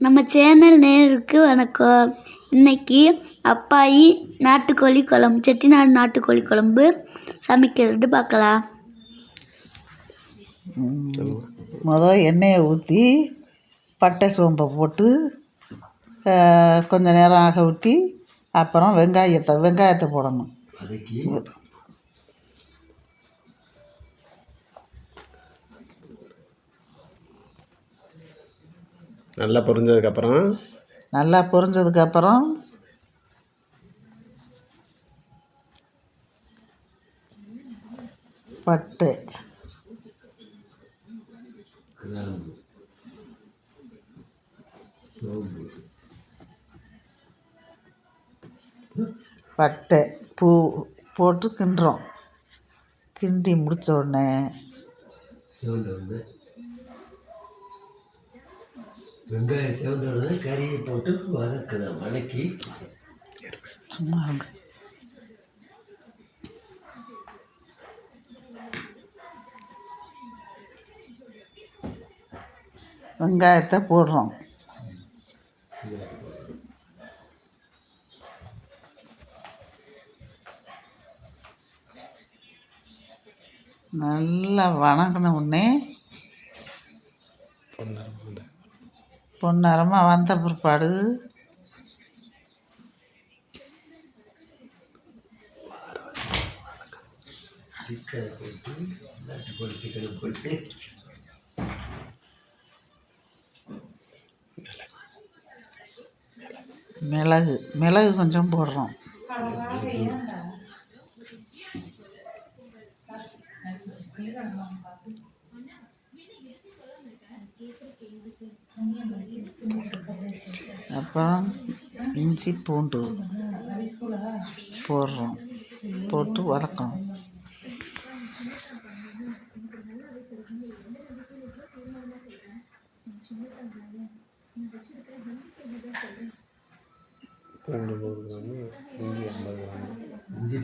நம்ம சேனல் நேயருக்கு வணக்கம். இன்னைக்கு அப்பாயி நாட்டுக்கோழி குழம்பு, செட்டிநாடு நாட்டுக்கோழி குழம்பு சமைக்கிறது பார்க்கலாம். எண்ணெயை ஊற்றி பட்டை சோம்பை போட்டு கொஞ்ச நேரம் ஆக விட்டு அப்புறம் வெங்காயத்தை போடணும். நல்லா பொரிஞ்சதுக்கப்புறம் பட்டை பூ போட்டு கிண்டுறோம். கிண்டி முடித்த உடனே வெங்காயம் சிவந்தோடனே கறியை போட்டு வதக்கணும். வதக்கி சும்மா இருங்க. வெங்காயத்தை போடுறோம். நல்லா வணங்கின உடனே பொன்னரமாக வந்த பிற்பாடு சிக்கனை போட்டு நாட்டுக்கோழி சிக்கனை போட்டு மிளகு கொஞ்சம் போடுறோம். அப்புறம் இஞ்சி பூண்டு போடுறோம். போட்டு வதக்கணும்.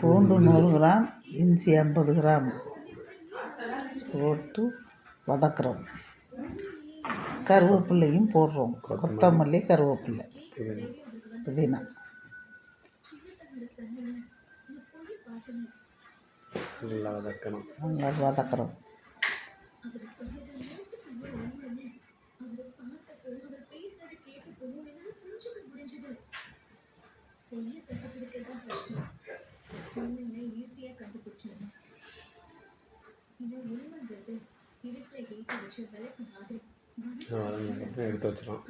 பூண்டு 100 கிராம், இஞ்சி 50 கிராம் போட்டு வதக்குறோம். கருவேப்பிலையும் போடுறோம். கொத்தமல்லி, கருவேப்பிலை, புதினா. நல்லா வதக்குறோம். எடுத்து வச்சிடும்.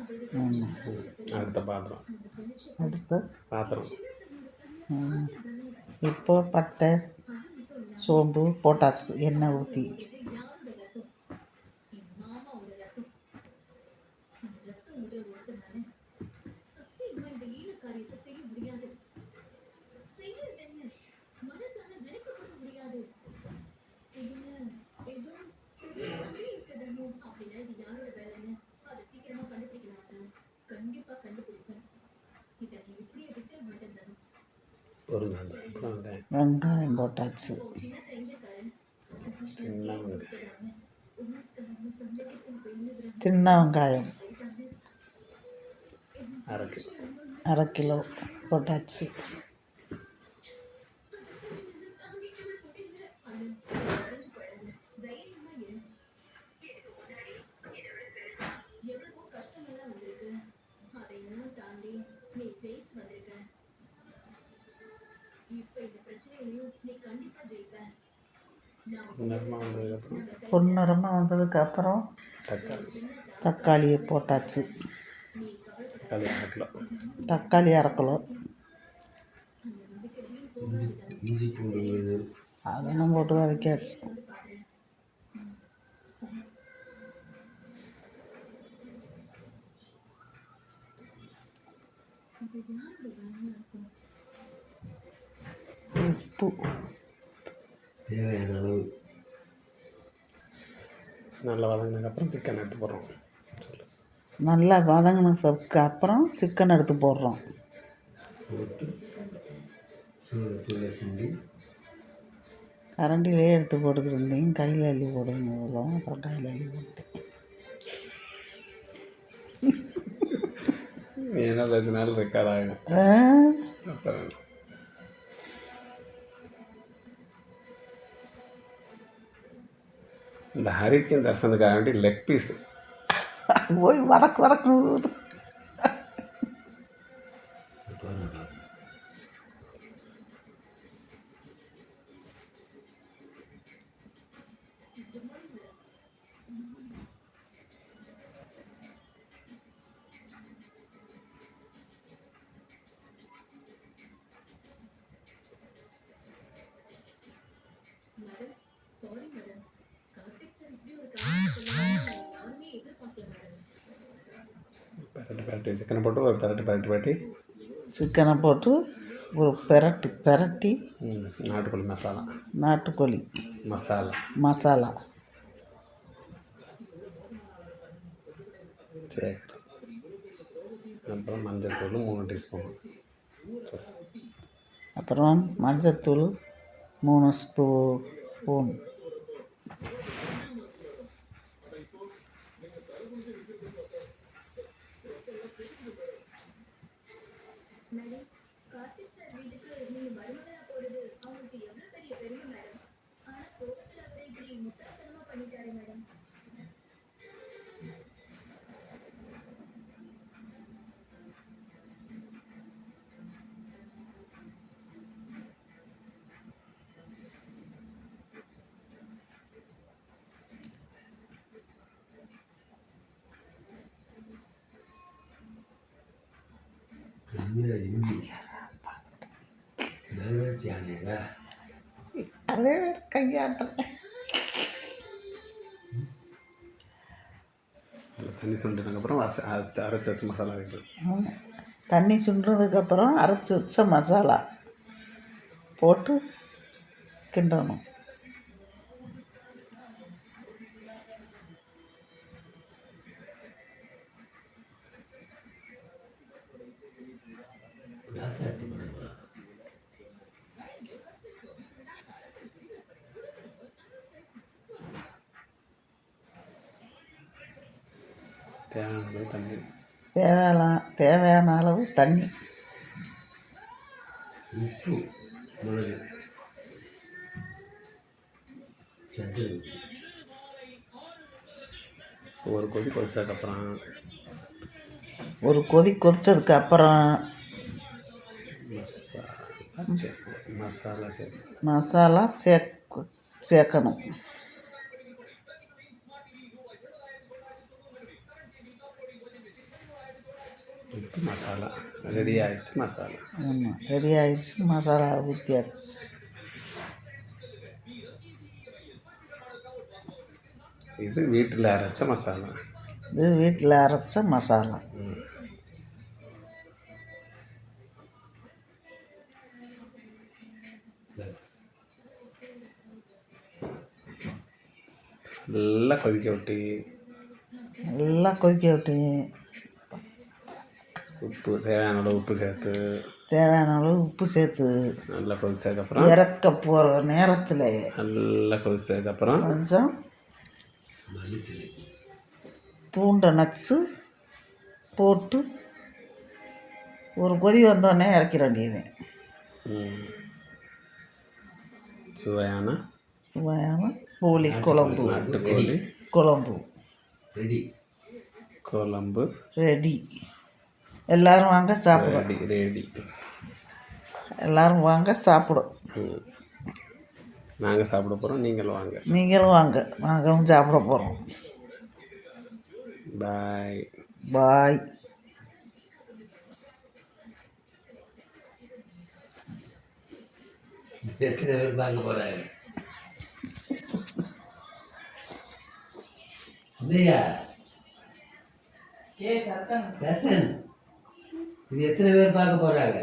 அடுத்த பாத்திரம் இப்போ பட்டை சோம்பு போட்டாச்சு. எண்ணெய் ஊற்றி வெங்காயம் போட்டாச்சு. சின்ன வெங்காயம் 1/2 கிலோ போட்டாச்சு. பொன்னிறமாக வந்ததுக்கப்புறம் தக்காளியை போட்டாச்சு. தக்காளி 1/2 கிலோ. அதெல்லாம் போட்டு வதக்கியாச்சு. உப்பு தேவையான அளவு. நல்லா வதங்கினதுக்கப்புறம் சிக்கன் எடுத்து போடுறோம். நல்லா வதங்கினதுக்கு அப்புறம் சிக்கன் எடுத்து போடுறோம். கரண்டிலே எடுத்து போட்டுக்கிட்டு இருந்தீங்க. கையில் அள்ளி போடுங்க. அப்புறம் கையில் அள்ளி போட்டேன். நீ என்ன பேசினாலும் ரெக்கார்ட் ஆகும். ஆ? அப்புறம் இந்த ஹரிக்கும் தர்சனுக்காக வேண்டி லெக் பீஸ் போய் வதக்கு வதக்கு பரட்டி பரட்டி சிக்கனை போட்டு ஒரு பரட்டி பரட்டி பரட்டி சிக்கனை போட்டு ஒரு பெரட்டி நாட்டுக்கோழி மசாலா நாட்டுக்கோழி மசாலா மசாலா சேர்க்குறோம். அப்புறம் மஞ்சள் தூள் 3 டீஸ்பூன். அப்புறம் மஞ்சத்தூள் 3 ஸ்பூன். அதே கையாட்டம். தண்ணி சுண்டினதுக்கப்புறம் அரைச்சி வச்ச மசாலா வைக்கணும். தண்ணி சுண்டுறதுக்கப்புறம் அரைச்சி வச்ச மசாலா போட்டு கிண்டணும். தேவையானது தண்ணி தேவையான அளவு தண்ணி, உப்பு, மிளகு, ஒரு கொதி கொதிச்சதுக்கப்புறம் ஒரு கொதி கொதித்ததுக்கப்புறம் மசாலா சேர்க்கணும். மசாலா ரெடி ஆயிடுச்சு. மசாலா ஆமாம், ரெடி ஆயிடுச்சு. மசாலா ஊற்றியாச்சு. இது வீட்டில் அரைச்ச மசாலா. இது வீட்டில் அரைச்ச மசாலா. நல்லா கொதிக்க விட்டு உப்பு தேவையான அளவு உப்பு சேர்த்து நல்லா கொதிச்சதுக்கப்புறம் இறக்க போகிற நேரத்தில் நல்லா கொதிச்சதுக்கப்புறம் கொஞ்சம் பூண்டை நச்சு போட்டு ஒரு கொதி வந்தோடனே இறக்கிற வேண்டியது. சுவையான கோழி குழம்பு, நாட்டுக்கோழி குழம்பு ரெடி. எல்லோரும் வாங்க சாப்பிடும். ரெடி. எல்லோரும் வாங்க சாப்பிடும். நாங்கள் சாப்பிட போகிறோம், நீங்களும் வாங்க. நாங்களும் சாப்பிட போகிறோம். பாய். எத்தனை பேர் பார்க்க போகிறாங்க? இல்லையா தர்சன், இது எத்தனை பேர் பார்க்க போகிறாங்க?